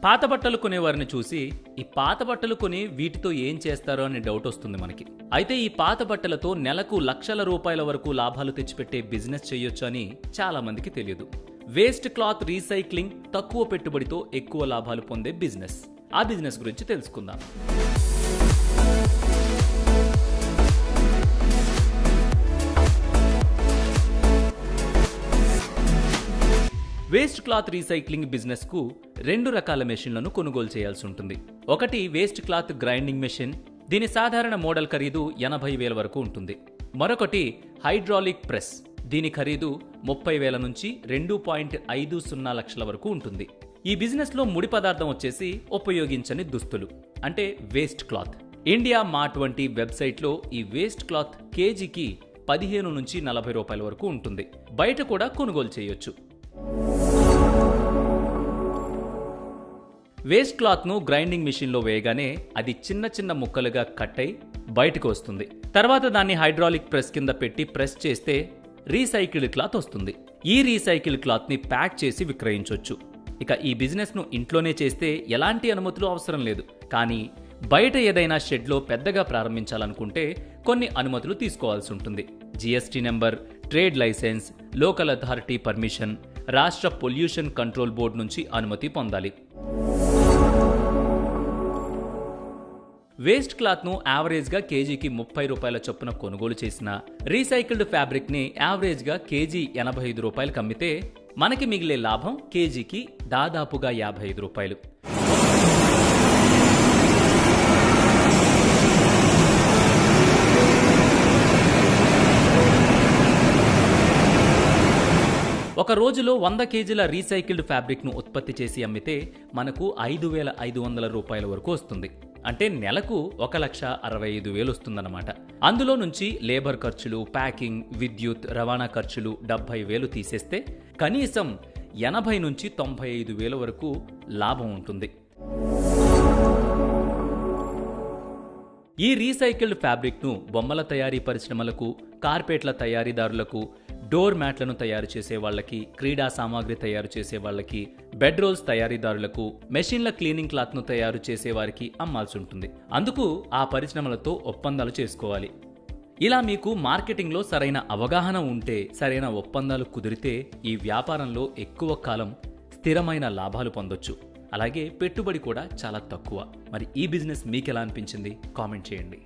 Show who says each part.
Speaker 1: పాత బట్టలు కొనేవారిని చూసి ఈ పాత బట్టలు కొని వీటితో ఏం చేస్తారో అనే డౌట్ వస్తుంది మనకి. అయితే ఈ పాత బట్టలతో నెలకు లక్షల రూపాయల వరకు లాభాలు తెచ్చిపెట్టే బిజినెస్ చేయొచ్చు అని చాలా మందికి తెలియదు. వేస్ట్ క్లాత్ రీసైక్లింగ్ తక్కువ పెట్టుబడితో ఎక్కువ లాభాలు పొందే బిజినెస్. ఆ బిజినెస్ గురించి తెలుసుకుందాం. వేస్ట్ క్లాత్ రీసైక్లింగ్ బిజినెస్ కు 2 రకాల మెషిన్లను కొనుగోలు చేయాల్సి ఉంటుంది. ఒకటి వేస్ట్ క్లాత్ గ్రైండింగ్ మెషిన్. దీని సాధారణ మోడల్ ఖరీదు 80,000 వరకు ఉంటుంది. మరొకటి హైడ్రాలిక్ ప్రెస్. దీని ఖరీదు 30,000 నుంచి 2.50 లక్షల వరకు ఉంటుంది. ఈ బిజినెస్ లో ముడి పదార్థం వచ్చేసి ఉపయోగించని దుస్తులు, అంటే వేస్ట్ క్లాత్. ఇండియా మార్ట్ వంటి వెబ్సైట్ లో ఈ వేస్ట్ క్లాత్ కేజీకి 15 నుంచి 40 రూపాయల వరకు ఉంటుంది. బయట కూడా కొనుగోలు చేయొచ్చు. వేస్ట్ క్లాత్ ను గ్రైండింగ్ మిషన్ లో వేయగానే అది చిన్న చిన్న ముక్కలుగా కట్ అయి బయటకు వస్తుంది. తర్వాత దాన్ని హైడ్రాలిక్ ప్రెస్ కింద పెట్టి ప్రెస్ చేస్తే రీసైకిల్డ్ క్లాత్ వస్తుంది. ఈ రీసైకిల్డ్ క్లాత్ ని ప్యాక్ చేసి విక్రయించవచ్చు. ఇక ఈ బిజినెస్ ను ఇంట్లోనే చేస్తే ఎలాంటి అనుమతులు అవసరం లేదు. కానీ బయట ఏదైనా షెడ్ లో పెద్దగా ప్రారంభించాలనుకుంటే కొన్ని అనుమతులు తీసుకోవాల్సి ఉంటుంది. GST number, trade license, local authority permission, రాష్ట్ర పొల్యూషన్ కంట్రోల్ బోర్డు నుంచి అనుమతి పొందాలి. వేస్ట్ క్లాత్ ను యావరేజ్ గా కేజీకి 30 రూపాయల చొప్పున కొనుగోలు చేసిన రీసైకిల్డ్ ఫ్యాబ్రిక్ ని యావరేజ్ గా కేజీ 85 రూపాయలకు అమ్మితే మనకి మిగిలే లాభం కేజీకి దాదాపుగా 55 రూపాయలు. ఒక రోజులో 100 కేజీల రీసైకిల్డ్ ఫ్యాబ్రిక్ ను ఉత్పత్తి చేసి అమ్మితే మనకు 5,500 రూపాయల వరకు వస్తుంది. అంటే నెలకు 1,65,000 వస్తుందన్నమాట. అందులో నుంచి లేబర్ ఖర్చులు, ప్యాకింగ్, విద్యుత్, రవాణా ఖర్చులు 70,000 తీసేస్తే కనీసం 80 నుంచి 95,000 వరకు లాభం ఉంటుంది. ఈ రీసైకిల్డ్ ఫ్యాబ్రిక్ ను బొమ్మల తయారీ పరిశ్రమలకు, కార్పెట్ల తయారీదారులకు, డోర్ మ్యాట్లను తయారు చేసే వాళ్ళకి, క్రీడా సామాగ్రి తయారు చేసే వాళ్ళకి, బెడ్ రోల్స్ తయారీదారులకు, మెషిన్ల క్లీనింగ్ క్లాత్ ను తయారు చేసే వారికి అమ్మాల్సి ఉంటుంది. అందుకు ఆ పరిశ్రమలతో ఒప్పందాలు చేసుకోవాలి. ఇలా మీకు మార్కెటింగ్ లో సరైన అవగాహన ఉంటే, సరైన ఒప్పందాలు కుదిరితే ఈ వ్యాపారంలో ఎక్కువ కాలం స్థిరమైన లాభాలు పొందొచ్చు. అలాగే పెట్టుబడి కూడా చాలా తక్కువ. మరి ఈ బిజినెస్ మీకెలా అనిపించింది? కామెంట్ చేయండి.